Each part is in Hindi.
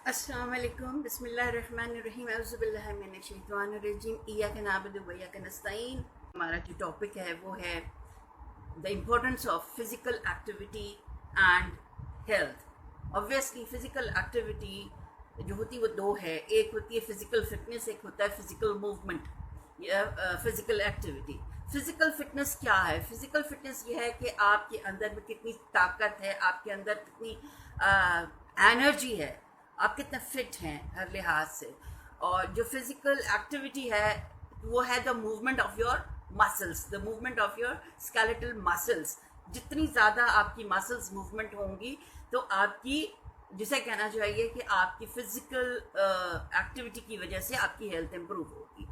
अस्सलाम वालेकुम, बिस्मिल्लाहिर्रहमानिर्रहीम, औज़ुबिल्लाहि मिनश्शैतानिर्रजीम, इय्याका नअबुदु व इय्याका नस्तईन। हमारा जो टॉपिक है वो है the importance of physical activity and health. Obviously physical activity जो होती है वो दो है, एक होती है फ़िज़िकल फिटनेस, एक होता है फ़िज़िकल मूवमेंट या फ़िज़िकल एक्टिविटी। फ़िज़िकल फिटनेस क्या है? फ़िज़िकल फिटनेस ये है कि आपके अंदर में कितनी ताकत है, आपके अंदर कितनी एनर्जी है, आप कितना फिट हैं हर लिहाज से। और जो फिजिकल एक्टिविटी है वो है the movement of your muscles, the movement of your skeletal muscles. जितनी ज़्यादा आपकी मसल्स मूवमेंट होंगी तो आपकी, जिसे कहना चाहिए कि आपकी फिजिकल एक्टिविटी की वजह से आपकी हेल्थ इंप्रूव होगी।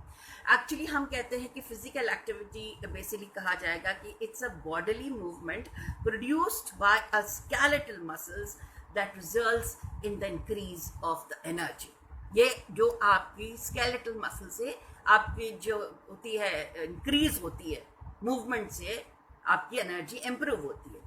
एक्चुअली हम कहते हैं कि फिजिकल एक्टिविटी बेसिकली कहा जाएगा कि it's a bodily movement produced by a skeletal muscles that results in the increase of the energy। ये जो आपकी skeletal muscle से आपकी जो होती है इंक्रीज होती है मूवमेंट से, आपकी एनर्जी इम्प्रूव होती है।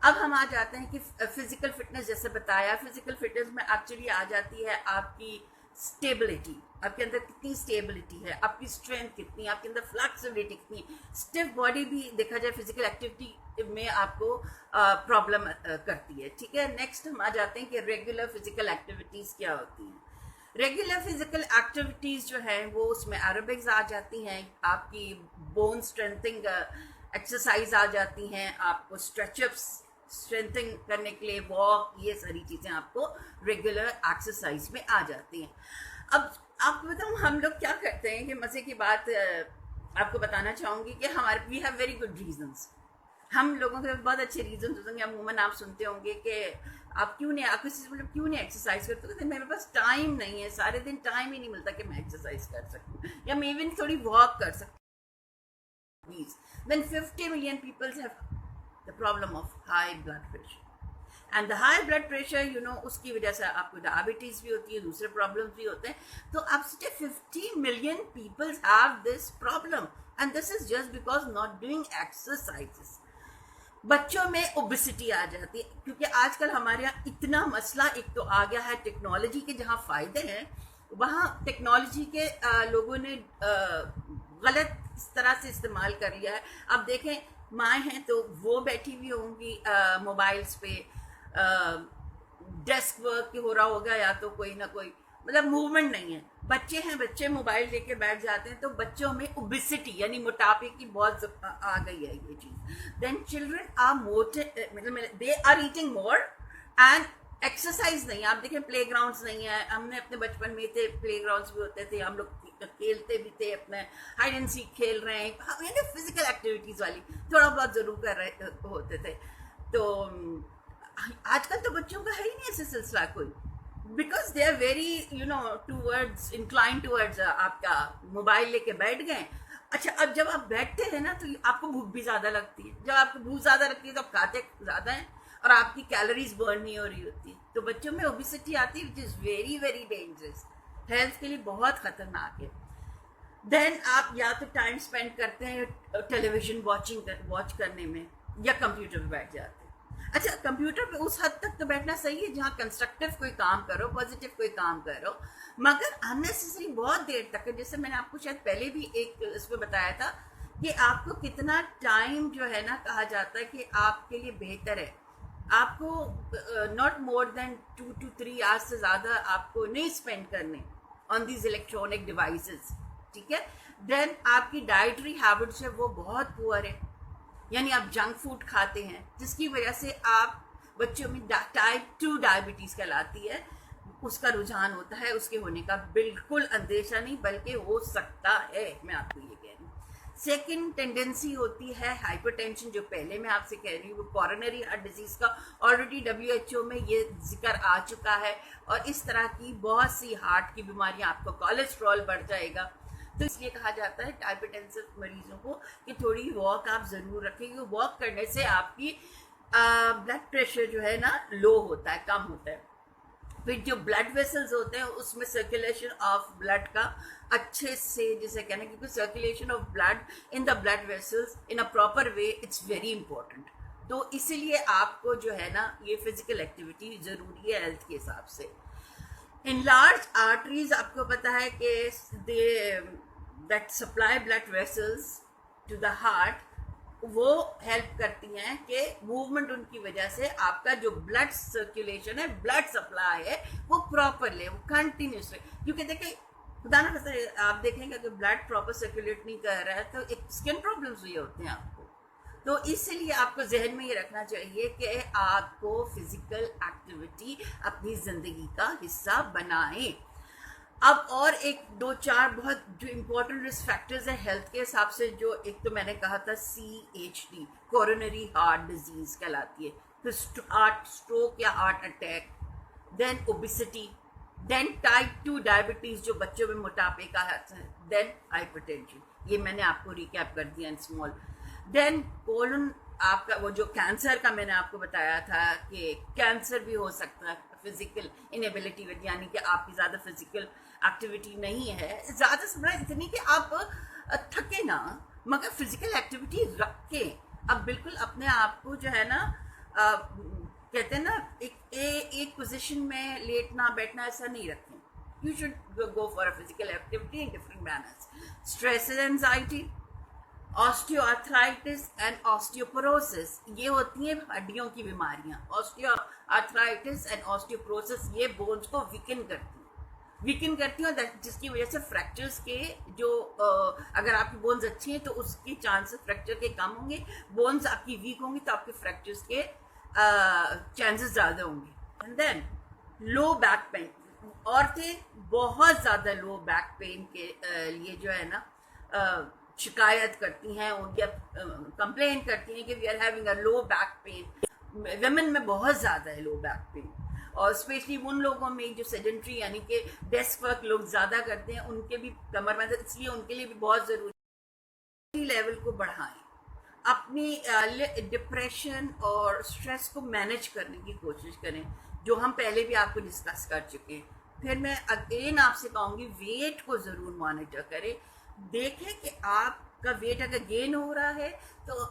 अब हम आ जाते हैं कि फिजिकल फिटनेस, जैसे बताया, फिजिकल फिटनेस में एक्चुअली आ जाती है आपकी स्टेबिलिटी, आपके अंदर कितनी स्टेबिलिटी है, आपकी स्ट्रेंथ कितनी, आपके अंदर फ्लेक्सिबिलिटी कितनी। स्टिफ बॉडी भी देखा जाए फिजिकल एक्टिविटी में आपको प्रॉब्लम करती है, ठीक है। नेक्स्ट हम आ जाते हैं कि रेगुलर फिजिकल एक्टिविटीज़ क्या होती हैं। रेगुलर फिजिकल एक्टिविटीज़ जो हैं वो उसमें एरोबिक्स आ जाती हैं, आपकी बोन स्ट्रेंथिंग एक्सरसाइज आ जाती हैं, आपको स्ट्रेचअप्स स्ट्रेंथिंग करने के लिए वॉक, ये सारी चीज़ें आपको रेगुलर एक्सरसाइज में आ जाती हैं। अब आपको बताऊँ हम लोग क्या करते हैं कि मज़े की बात आपको बताना चाहूँगी कि हमारे we have very good reasons. हम लोगों के बहुत अच्छे रीजन होंगे, अमूमन आप सुनते होंगे कि आप क्यों नहीं, आप किसी से क्यों नहीं एक्सरसाइज करते, कहते मेरे पास टाइम नहीं है, सारे दिन टाइम ही नहीं मिलता कि मैं एक्सरसाइज कर सकूँ या मैं इवन थोड़ी वॉक कर सकूँ। Then 50 million people have the problem of high blood pressure, and the high blood pressure, you know, उसकी वजह से आपको डायबिटीज भी होती है, दूसरे प्रॉब्लम्स भी होते हैं। तो आप सोचिए 50 million people have this problem, and this is just because not doing exercises। बच्चों में ओबेसिटी आ जाती है क्योंकि आजकल हमारे यहाँ इतना मसला एक तो आ गया है टेक्नोलॉजी के, जहाँ फायदे हैं वहाँ टेक्नोलॉजी के लोगों ने गलत इस तरह से इस्तेमाल कर लिया है। अब देखें, माएँ हैं तो वो बैठी हुई होंगी मोबाइल्स पे, डेस्क वर्क हो रहा होगा या तो कोई ना कोई, मतलब मूवमेंट नहीं है। बच्चे हैं, बच्चे मोबाइल लेके बैठ जाते हैं, तो बच्चों में ओबेसिटी यानी मोटापे की बहुत आ गई है ये चीज़। देन चिल्ड्रन आर मतलब they are eating more and exercise नहीं। आप देखें प्ले ग्राउंड्स नहीं है, हमने अपने बचपन में थे, प्ले ग्राउंड्स भी होते थे, हम लोग खेलते भी थे, अपने हाइड एंड सीक खेल रहे हैं, फिजिकल एक्टिविटीज़ वाली थोड़ा बहुत ज़रूर कर रहे होते थे। तो आजकल तो बच्चों का है ही नहीं ऐसे सिलसिला कोई, because they are very towards incline towards आपका मोबाइल लेके बैठ गए। अच्छा, अब जब आप बैठते हैं ना तो आपको भूख भी ज़्यादा लगती है, जब आपको भूख ज़्यादा लगती है तो आप खाते ज़्यादा हैं और आपकी कैलोरीज बर्न नहीं हो रही होती है, तो बच्चों में ओबेसिटी आती है, which is very very dangerous, health के लिए बहुत ख़तरनाक है। देन आप या तो टाइम स्पेंड करते हैं टेलीविजन वॉच करने में या कंप्यूटर पे बैठ जाते हैं। अच्छा, कंप्यूटर पे उस हद तक तो बैठना सही है जहाँ कंस्ट्रक्टिव कोई काम करो, पॉजिटिव कोई काम करो, मगर अननेसेसरी बहुत देर तक, जैसे मैंने आपको शायद पहले भी एक इसमें बताया था कि आपको कितना टाइम जो है ना, कहा जाता है कि आपके लिए बेहतर है, आपको not more than 2 to 3 hours से ज़्यादा आपको नहीं स्पेंड करने ऑन दीज इलेक्ट्रॉनिक डिवाइसेस, ठीक है। देन आपकी डाइटरी हैबिट्स है वो बहुत पुअर है, यानी आप जंक फूड खाते हैं, जिसकी वजह से आप बच्चों में टाइप 2 डायबिटीज कहलाती है, उसका रुझान होता है। उसके होने का बिल्कुल अंदेशा नहीं, बल्कि हो सकता है, मैं आपको ये कह रही हूँ। सेकेंड टेंडेंसी होती है हाइपरटेंशन, जो पहले मैं आपसे कह रही हूँ, वो कॉरोनरी हार्ट डिजीज का ऑलरेडी WHO में ये जिक्र आ चुका है। और इस तरह की बहुत सी हार्ट की बीमारियां, आपको कोलेस्ट्रॉल बढ़ जाएगा, तो इसलिए कहा जाता है हाइपरटेंसिव मरीजों को कि थोड़ी वॉक आप जरूर रखेंगे। वॉक करने से आपकी ब्लड प्रेशर जो है ना लो होता है, कम होता है। फिर जो ब्लड वेसल्स होते हैं उसमें सर्कुलेशन ऑफ ब्लड का अच्छे से, जैसे कहना, क्योंकि circulation of blood in the blood vessels in a proper way it's very important. तो इसीलिए आपको जो है ना ये फिजिकल एक्टिविटी जरूरी है हेल्थ के हिसाब से। इन लार्ज आर्टरीज, आपको पता है कि that supply blood vessels to the heart, वो हेल्प करती हैं कि मूवमेंट उनकी वजह से आपका जो ब्लड सर्कुलेशन है, ब्लड सप्लाई है, वो प्रॉपर ले, वो कंटिन्यूस रहे। क्योंकि देखिए खुदा ना खास्ता आप देखेंगे कि ब्लड प्रॉपर सर्कुलेट नहीं कर रहा है तो एक स्किन प्रॉब्लम्स हुई होते हैं आपको। तो इसलिए आपको जहन में ये रखना चाहिए कि आपको फिजिकल एक्टिविटी अपनी जिंदगी का हिस्सा बनाएं। अब और एक दो चार बहुत जो इम्पोर्टेंट रिस्क फैक्टर्स हैं हेल्थ के हिसाब से, जो एक तो मैंने कहा था CHD, कोरोनरी हार्ट डिजीज कहलाती है, फिर हार्ट स्ट्रोक या heart attack, then obesity, then type 2 diabetes जो बच्चों में मोटापे का है, देन हाइपरटेंशन। ये मैंने आपको रिकैप कर दिया इन स्मॉल। देन कोलन, आपका वो जो कैंसर का मैंने आपको बताया था कि कैंसर भी हो सकता है फिजिकल इनएबिलिटी, यानी कि आपकी ज़्यादा फिजिकल एक्टिविटी नहीं है, ज़्यादा समझ इतनी कि आप थके ना, मगर फिजिकल एक्टिविटी रख के अब बिल्कुल अपने आप को जो है ना कहते हैं ना एक पोजीशन में लेटना बैठना ऐसा नहीं रखें। You should go for a physical activity in different manners. Stress and anxiety, osteoarthritis and osteoporosis, ये होती हैं हड्डियों की बीमारियां। ऑस्टियोआर्थराइटिस एंड ऑस्टियोपोरोसिस ये बोन्स को वीकन करती हैं, जिसकी वजह से फ्रैक्चर्स के जो अगर आपकी बोन्स अच्छी हैं तो उसके चांसेस फ्रैक्चर के कम होंगे। बोन्स आपकी वीक होंगी तो आपके फ्रैक्चर्स के चांसेस ज़्यादा होंगे। And then low back pain, औरतें बहुत ज़्यादा लो बैक पेन के लिए जो है ना शिकायत करती हैं, उनके कंप्लेन करती हैं कि we are having a low back pain. Women में बहुत ज़्यादा है लो बैक पेन, और स्पेशली उन लोगों में जो सेडेंट्री यानी कि डेस्क वर्क लोग ज़्यादा करते हैं, उनके भी कमर में, इसलिए उनके लिए भी बहुत ज़रूरी लेवल को बढ़ाएं। अपनी डिप्रेशन और स्ट्रेस को मैनेज करने की कोशिश करें, जो हम पहले भी आपको डिस्कस कर चुके हैं। फिर मैं अगेन आपसे कहूँगी वेट को ज़रूर मॉनिटर करें, देखें कि आपका वेट अगर गेन हो रहा है तो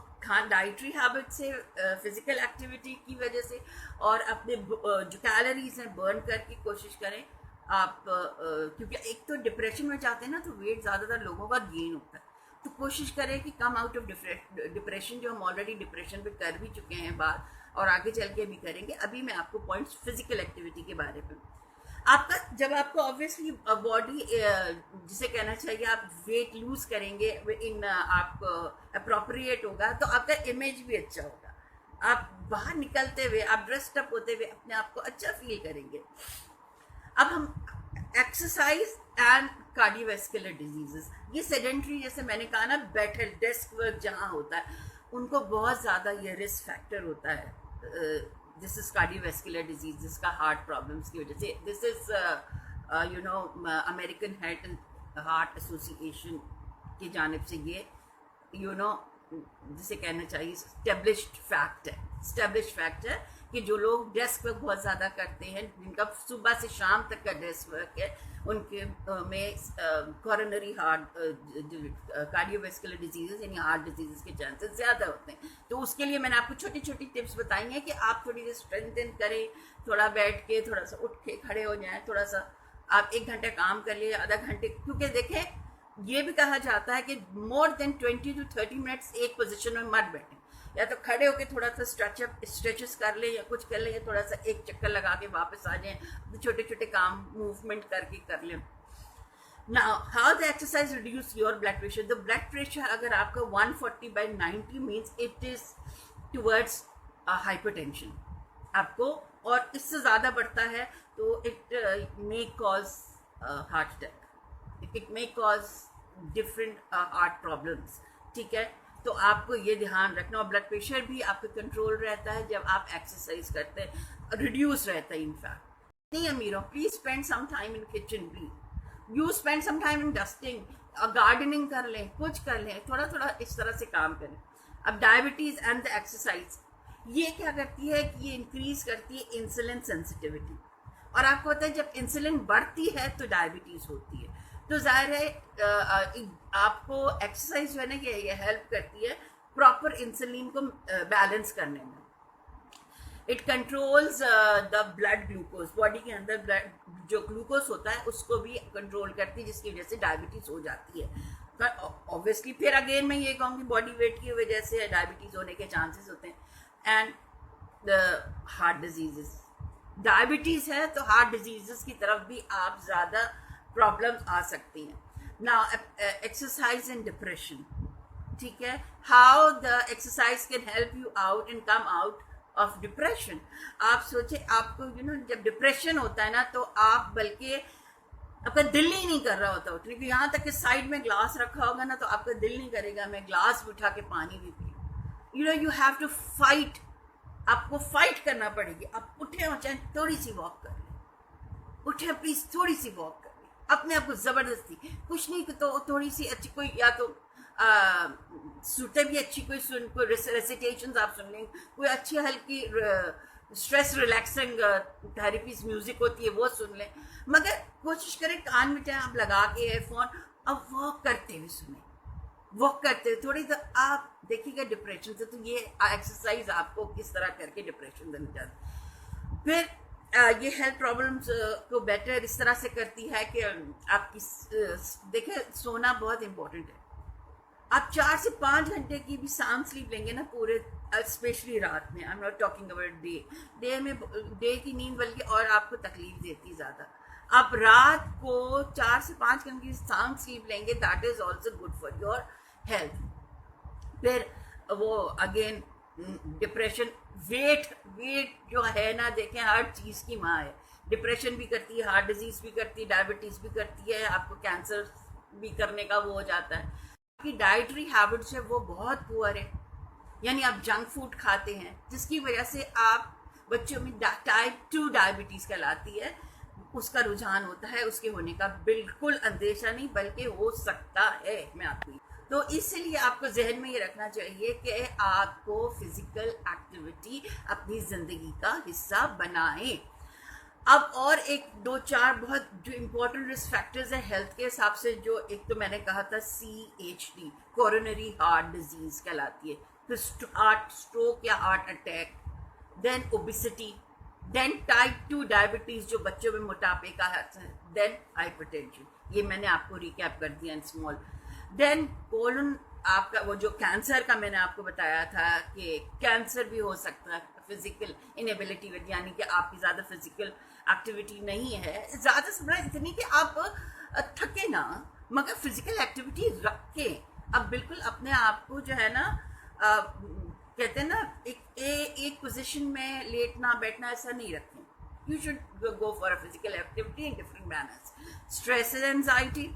डाइटरी हैबिट से, फिजिकल एक्टिविटी की वजह से, और अपने जो कैलोरीज हैं बर्न करके कोशिश करें आप, क्योंकि एक तो डिप्रेशन में जाते हैं ना तो वेट ज़्यादातर लोगों का गेन होता है। तो कोशिश करें कि कम आउट ऑफ डिप्रेशन, जो हम ऑलरेडी डिप्रेशन पे कर भी चुके हैं बात, और आगे चल के भी करेंगे। अभी मैं आपको पॉइंट्स फिजिकल एक्टिविटी के बारे में, आपका जब आपको ऑब्वियसली बॉडी जिसे कहना चाहिए आप वेट लूज करेंगे, इन आपको अप्रोप्रिएट होगा तो आपका इमेज भी अच्छा होगा। आप बाहर निकलते हुए, आप ड्रेस्ड अप होते हुए अपने आप को अच्छा फील करेंगे। अब हम एक्सरसाइज एंड कार्डियोवैस्कुलर डिजीजेस, ये सेडेंट्री जैसे मैंने कहा ना, बैठे डेस्क वर्क जहाँ होता है उनको बहुत ज़्यादा ये रिस्क फैक्टर होता है। दिस इज कार्डियोवैस्कुलर डिजीज, जिसका हार्ट प्रॉब्लम्स की वजह से। This is American heart association की जानिब से ये जिसे कहना चाहिए स्टैब्लिश्ड फैक्ट है कि जो लोग डेस्क वर्क बहुत ज़्यादा करते हैं, जिनका सुबह से शाम तक का डेस्क वर्क है, उनके में कॉरोनरी हार्ट कार्डियोवैस्कुलर डिजीजेस यानी हार्ट डिजीजेस के चांसेस ज़्यादा होते हैं। तो उसके लिए मैंने आपको छोटी छोटी टिप्स बताई हैं कि आप थोड़ी सी स्ट्रेंथन करें, थोड़ा बैठ के, थोड़ा सा उठ के खड़े हो जाएं, थोड़ा सा आप 1 घंटे काम कर लिए, आधा घंटे, क्योंकि देखें ये भी कहा जाता है कि मोर देन 20 to 30 मिनट्स एक पोजीशन में मत बैठें, या तो खड़े होकर थोड़ा सा स्ट्रेचेस कर ले या कुछ कर ले, या थोड़ा सा एक चक्कर लगा के वापस आ जाएं, छोटे छोटे काम मूवमेंट करके कर लें। Now, how the exercise reduce your blood pressure? The blood pressure अगर आपका 140/90 means it is towards hypertension आपको, और इससे ज़्यादा बढ़ता है तो it may cause heart attack, it may cause different heart problems, ठीक है? तो आपको ये ध्यान रखना, और ब्लड प्रेशर भी आपका कंट्रोल रहता है जब आप एक्सरसाइज करते हैं, रिड्यूस रहता है इनफैक्ट। नहीं अमीरों, please spend some time in kitchen भी, you spend some time in dusting, gardening कर लें, कुछ कर लें, थोड़ा थोड़ा इस तरह से काम करें। अब डायबिटीज़ एंड द एक्सरसाइज ये क्या करती है कि ये इंक्रीज करती है इंसुलिन सेंसिटिविटी, और आपको पता है जब इंसुलिन बढ़ती है तो डायबिटीज़ होती है। तो जाहिर है आपको एक्सरसाइज जो है ना ये हेल्प करती है प्रॉपर इंसुलिन को बैलेंस करने में। It controls the blood glucose, body के अंदर ब्लड जो ग्लूकोज होता है उसको भी कंट्रोल करती है, जिसकी वजह से डायबिटीज़ हो जाती है। ऑब्वियसली फिर अगेन मैं ये कहूँगी बॉडी वेट की वजह से डायबिटीज़ होने के चांसेस होते हैं। And the heart diseases, diabetes है तो हार्ट डिजीजेस की तरफ भी आप ज़्यादा प्रॉब्लम्स आ सकती हैं। नाउ एक्सरसाइज एंड डिप्रेशन, ठीक है, how the exercise can help you out and come out of depression. आप सोचे आपको जब डिप्रेशन होता है ना तो आप बल्कि आपका दिल ही नहीं कर रहा होता उठने की, यहाँ तक कि साइड में ग्लास रखा होगा ना तो आपका दिल नहीं करेगा मैं ग्लास भी उठा के पानी भी पी। यू हैव टू फाइट, आपको फाइट करना पड़ेगी। आप उठे और चाहे थोड़ी सी वॉक कर लें, उठे प्लीज थोड़ी सी वॉक कर लें, अपने आप को जबरदस्ती कुछ नहीं तो थोड़ी सी अच्छी कोई या तो सुनते भी अच्छी कोई रेसिटेशंस आप सुन लें, कोई अच्छी हल्की स्ट्रेस रिलैक्सिंग थेरेपीज म्यूजिक होती है वो सुन लें, मगर कोशिश करें कान में चाहे आप लगा के एयरफोन अब वॉक करते हुए सुने, वॉक करते हुए थोड़ी तो आप देखिएगा डिप्रेशन से तो ये एक्सरसाइज आपको किस तरह करके डिप्रेशन से निकाल। फिर ये हेल्थ प्रॉब्लम्स को बेटर इस तरह से करती है कि आपकी देखिए सोना बहुत इंपॉर्टेंट है। आप 4 से 5 घंटे की भी साउंड स्लीप लेंगे ना पूरे, स्पेशली रात में, I am not talking about day में, डे की नींद बल्कि और आपको तकलीफ देती ज़्यादा। आप रात को 4 से 5 घंटे की साउंड स्लीप लेंगे, that is also good for your health. फिर वो अगेन डिप्रेशन, वेट जो है ना देखें हर चीज़ की माँ है, डिप्रेशन भी करती है, हार्ट डिजीज भी करती है, डायबिटीज़ भी करती है, आपको कैंसर भी करने का वो हो जाता है। आपकी डाइटरी हैबिट्स है वो बहुत पुअर है, यानी आप जंक फूड खाते हैं जिसकी वजह से आप बच्चों में टाइप 2 डायबिटीज़ कहलाती है, उसका रुझान होता है, उसके होने का बिल्कुल अंदेशा नहीं बल्कि हो सकता है। मैं आपको तो इसलिए आपको जहन में ये रखना चाहिए कि आपको फिजिकल एक्टिविटी अपनी ज़िंदगी का हिस्सा बनाएं। अब और एक 2-4 बहुत जो इम्पोर्टेंट रिस्क फैक्टर्स हैं हेल्थ के हिसाब से, जो एक तो मैंने कहा था CHD, कोरोनरी हार्ट डिजीज कहलाती है, फिर हार्ट स्ट्रोक या heart attack, then obesity, then type 2 diabetes जो बच्चों में मोटापे का है, देन हाइपरटेंशन, ये मैंने आपको रिकैप कर दिया इन स्मॉल। देन कोलन, आपका वो जो कैंसर का मैंने आपको बताया था कि कैंसर भी हो सकता है फिजिकल इनएबिलिटी, यानी कि आपकी ज़्यादा फिजिकल एक्टिविटी नहीं है, ज़्यादा समझ इतनी कि आप थके ना, मगर फिजिकल एक्टिविटी रखें। अब बिल्कुल अपने आप को जो है ना कहते हैं ना एक पोजीशन में लेटना बैठना ऐसा नहीं रखें। You should go for a physical activity in different manners. Stress and anxiety,